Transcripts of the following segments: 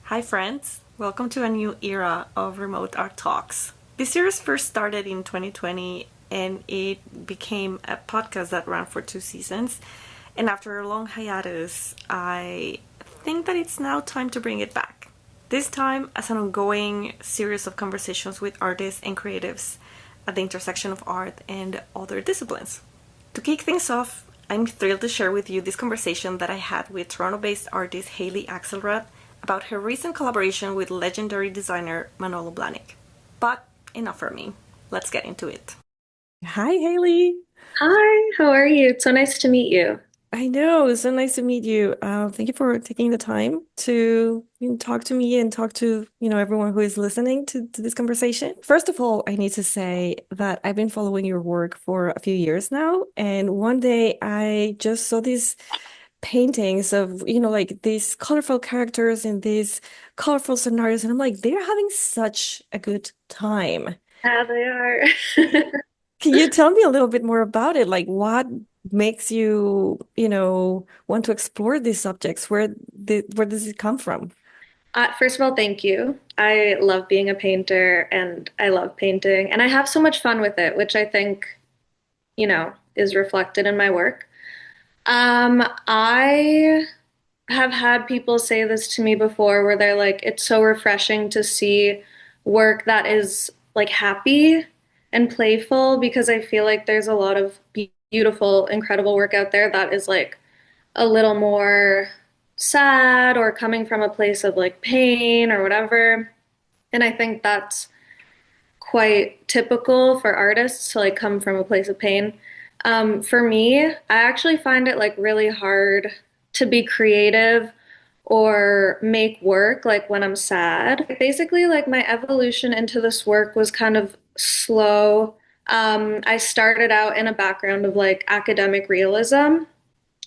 Hi, friends. Welcome to a new era of remote art talks. This series first started in 2020 and it became a podcast that ran for 2 seasons. And after a long hiatus, I think that it's now time to bring it back. This time as an ongoing series of conversations with artists and creatives at the intersection of art and other disciplines. To kick things off, I'm thrilled to share with you this conversation that I had with Toronto based artist Hayley Axelrad about her recent collaboration with legendary designer Manolo Blahnik. But enough for me. Let's get into it. Hi, Hayley. Hi, how are you? It's so nice to meet you. I know, it's so nice to meet you. Thank you for taking the time to talk to me and talk to, everyone who is listening to this conversation. First of all, I need to say that I've been following your work for a few years now, and one day I just saw these paintings of, like these colorful characters in these colorful scenarios, and I'm like, they're having such a good time. Yeah, they are. Can you tell me a little bit more about it? Like, what makes you, want to explore these subjects? Where does it come from? First of all, thank you. I love being a painter and I love painting, and I have so much fun with it, which I think, is reflected in my work. I have had people say this to me before where they're like, it's so refreshing to see work that is like happy and playful because I feel like there's a lot of beautiful, incredible work out there that is like a little more sad or coming from a place of like pain or whatever. And I think that's quite typical for artists to like come from a place of pain. For me, I actually find it like really hard to be creative or make work like when I'm sad. Basically, like my evolution into this work was kind of slow. I started out in a background of like academic realism.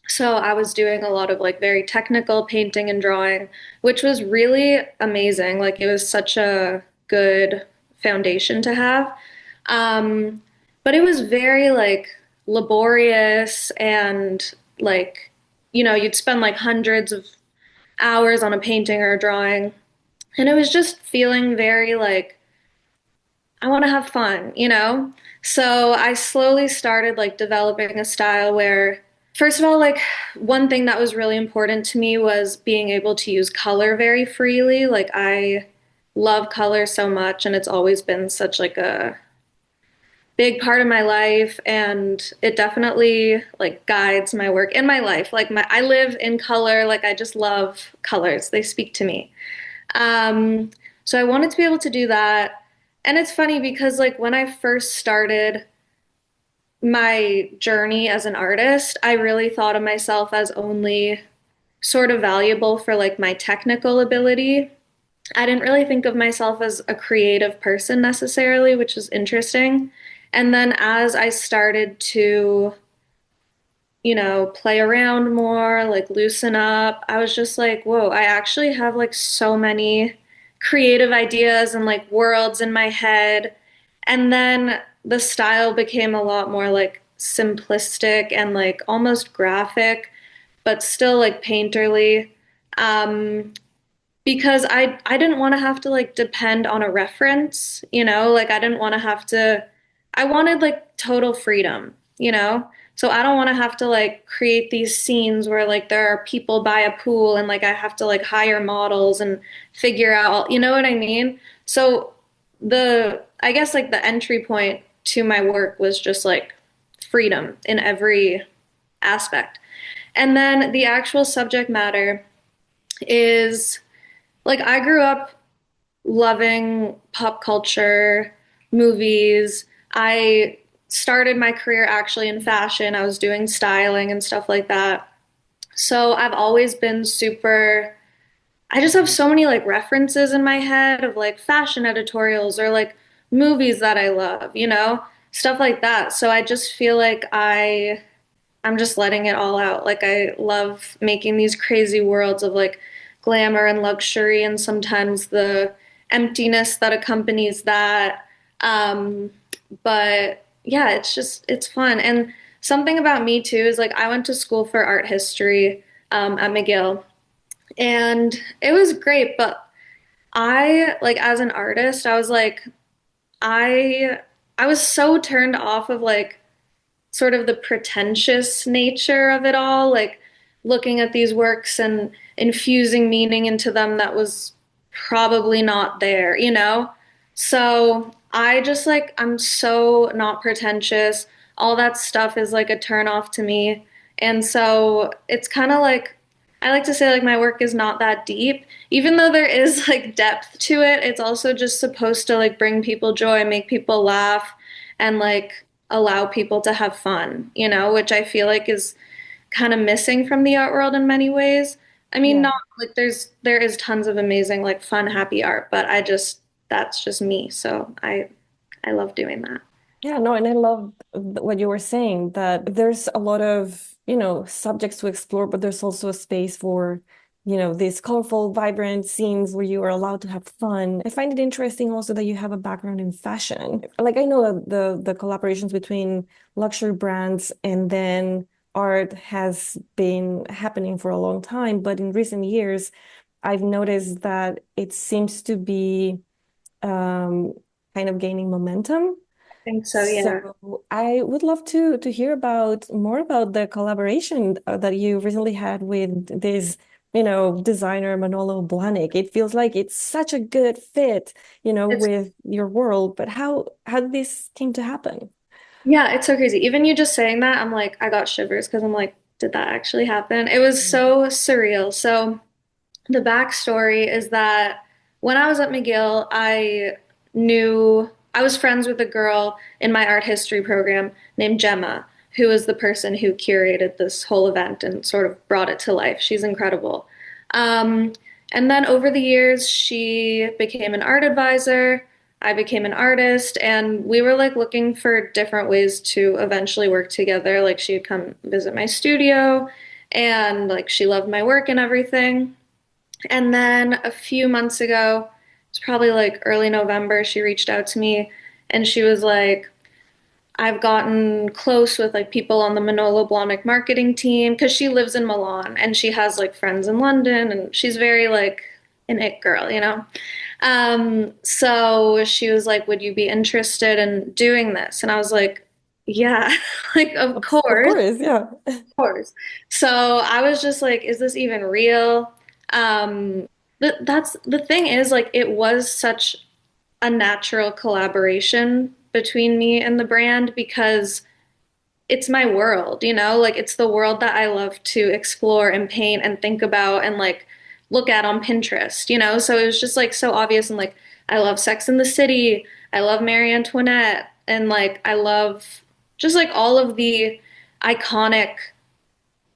So I was doing a lot of like very technical painting and drawing, which was really amazing. Like it was such a good foundation to have. Um, but it was very like laborious and like, you'd spend like hundreds of hours on a painting or a drawing. And it was just feeling very like, I want to have fun. So I slowly started like developing a style where, first of all, like one thing that was really important to me was being able to use color very freely. Like I love color so much, and it's always been such like a big part of my life, and it definitely like guides my work in my life. Like I live in color, like I just love colors. They speak to me. Um, so I wanted to be able to do that. And it's funny because like when I first started my journey as an artist, I really thought of myself as only sort of valuable for like my technical ability. I didn't really think of myself as a creative person necessarily, which is interesting. And then as I started to, play around more, like loosen up, I was just like, whoa, I actually have like so many creative ideas and like worlds in my head. And then the style became a lot more like simplistic and like almost graphic, but still like painterly. Um, because I didn't want to have to like depend on a reference, like I didn't want to have to I wanted like total freedom. So I don't want to have to like create these scenes where like there are people by a pool and like I have to like hire models and figure out, you know what I mean? So I guess like the entry point to my work was just like freedom in every aspect. And then the actual subject matter is like I grew up loving pop culture, movies. I started my career actually in fashion. I was doing styling and stuff like that. So I've always been I just have so many like references in my head of like fashion editorials or like movies that I love, stuff like that. So I just feel like I'm just letting it all out. Like I love making these crazy worlds of like glamour and luxury and sometimes the emptiness that accompanies that. Um, but yeah, it's fun. And something about me too is like I went to school for art history at McGill, and it was great, but I like as an artist, I was like I I was so turned off of like sort of the pretentious nature of it all, like looking at these works and infusing meaning into them that was probably not there, you know? So I just like, I'm so not pretentious. All that stuff is like a turn off to me. And so it's kind of like, I like to say like my work is not that deep. Even though there is like depth to it, it's also just supposed to like bring people joy, make people laugh, and like allow people to have fun, you know, which I feel like is kind of missing from the art world in many ways. I mean, Yeah. not like there is tons of amazing like fun, happy art, but I just that's just me. So I love doing that. Yeah, no, and I love what you were saying that there's a lot of, subjects to explore, but there's also a space for, these colorful, vibrant scenes where you are allowed to have fun. I find it interesting also that you have a background in fashion. Like I know that the collaborations between luxury brands and then art has been happening for a long time, but in recent years, I've noticed that it seems to be um, kind of gaining momentum. I think so, yeah. So I would love to hear about more about the collaboration that you recently had with this, designer Manolo Blahnik. It feels like it's such a good fit, It's with your world. But how did this came to happen? yeah, it's so crazy. Even you just saying that, I'm like I got shivers because I'm like, did that actually happen? It was so surreal. So the backstory is that when I was at McGill, I was friends with a girl in my art history program named Gemma, who was the person who curated this whole event and sort of brought it to life. She's incredible. Um, and then over the years, she became an art advisor. I became an artist, and we were like looking for different ways to eventually work together. Like she'd come visit my studio, and like she loved my work and everything. And then a few months ago, it's probably like early November, she reached out to me and she was like, I've gotten close with like people on the Manolo Blahnik marketing team because she lives in Milan and she has like friends in London and she's very like an it girl, you know? So she was like, would you be interested in doing this? And I was like, yeah, like, of Of course course, yeah. course. So I was just like, is this even real? That's the thing is like it was such a natural collaboration between me and the brand because it's my world, you know? Like it's the world that I love to explore and paint and think about and like look at on Pinterest, you know? So it was just like so obvious and like I love Sex and the City, I love Marie Antoinette, and like I love just like all of the iconic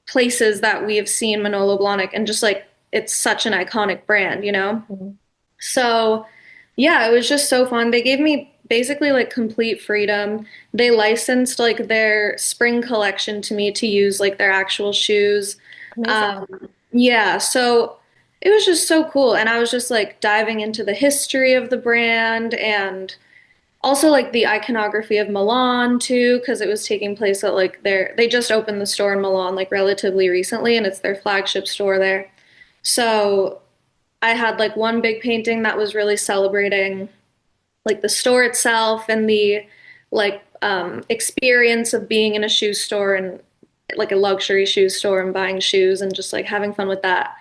places that we have seen Manolo Blahnik and just like it's such an iconic brand, you know? Mhm. So, yeah, it was just so fun. They gave me basically like complete freedom. They licensed like their spring collection to me to use like their actual shoes. Amazing. Yeah, so it was just so cool. And I was just like diving into the history of the brand and also like the iconography of Milan too, because it was taking place at like they just opened the store in Milan like relatively recently and it's their flagship store there. So I had like one big painting that was really celebrating like the store itself and the like experience of being in a shoe store and like a luxury shoe store and buying shoes and just like having fun with that.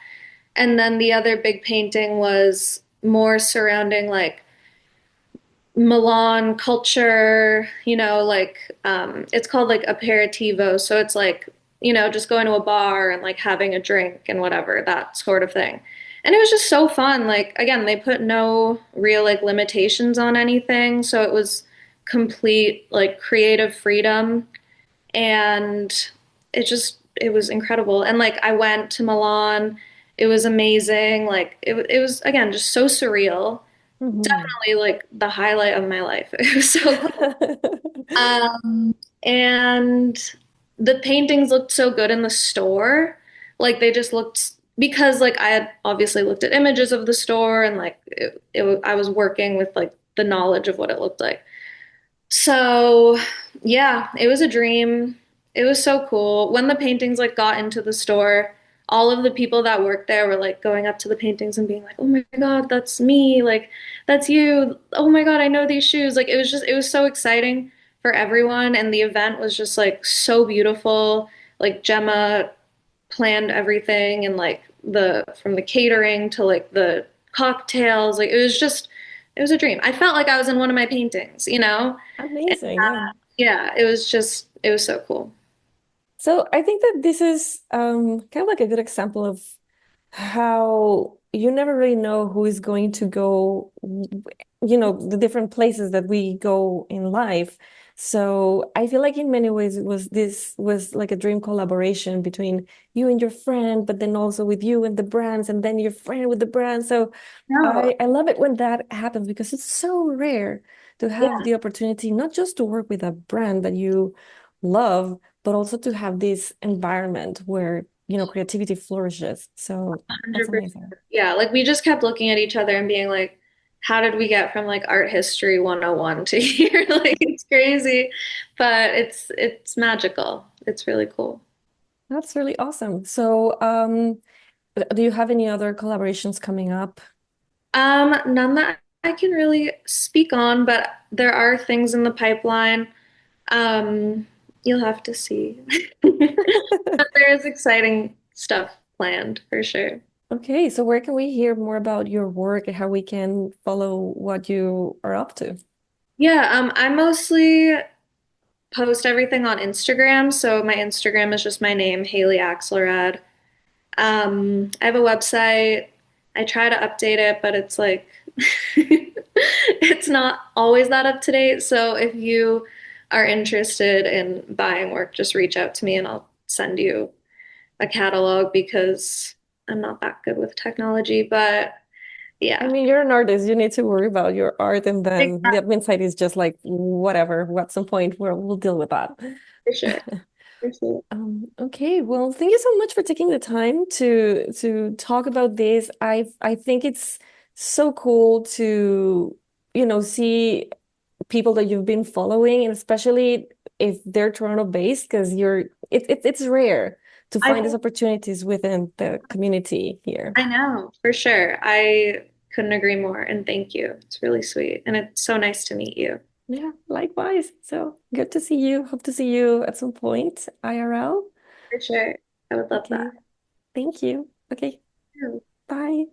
And then the other big painting was more surrounding like Milan culture, you know, like it's called like aperitivo, so it's like, you know, just going to a bar and like having a drink and whatever, that sort of thing. And it was just so fun. Like again, they put no real like limitations on anything, so it was complete like creative freedom and it was incredible. And like I went to Milan, it was amazing. Like it was again just so surreal, Mhm. definitely like the highlight of my life. It was so cool. And the paintings looked so good in the store. Like they just looked because like I had obviously looked at images of the store and like I was working with like the knowledge of what it looked like. So yeah, it was a dream. It was so cool. When the paintings like got into the store, all of the people that worked there were like going up to the paintings and being like, "Oh my God, that's me. Like, that's you. Oh my God, I know these shoes." Like, it was so exciting for everyone. And the event was just like so beautiful. Like, Gemma planned everything and like from the catering to like the cocktails. Like, it was a dream. I felt like I was in one of my paintings, you know? And, Amazing. Yeah. yeah, it was so cool. So I think that this is kind of like a good example of how you never really know who is going to go, the different places that we go in life. So I feel like in many ways this was like a dream collaboration between you and your friend, but then also with you and the brands, and then your friend with the brand. So No, I love it when that happens because it's so rare to have yeah, the opportunity not just to work with a brand that you love, but also to have this environment where, creativity flourishes. So that's 100%. amazing. Yeah, like we just kept looking at each other and being like, how did we get from like art history 101 to here? Like it's crazy, but it's magical. It's really cool. That's really awesome. So, do you have any other collaborations coming up? None that I can really speak on, but there are things in the pipeline. Um, you'll have to see. But there is exciting stuff planned for sure. Okay, so where can we hear more about your work and how we can follow what you are up to? Yeah, I mostly post everything on Instagram. So my Instagram is just my name, Hayley Axelrad. I have a website. I try to update it, but it's like it's not always that up to date. So if you are interested in buying work, just reach out to me and I'll send you a catalog because I'm not that good with technology. But I yeah, mean, you're an artist. You need to worry about your art, and then the exactly, admin side is just like whatever. At some point, we'll deal with that. for sure. For sure. Okay, well, thank you so much for taking the time to talk about this. I think it's so cool to, see people that you've been following, and especially if they're Toronto based, because it's rare to find these I opportunities within the community here. I know, for sure. I couldn't agree more. And thank you. It's really sweet. And it's so nice to meet you. Yeah, likewise. So good to see you. Hope to see you at some point, IRL. For sure. I would love Okay, that. thank you. Okay, bye.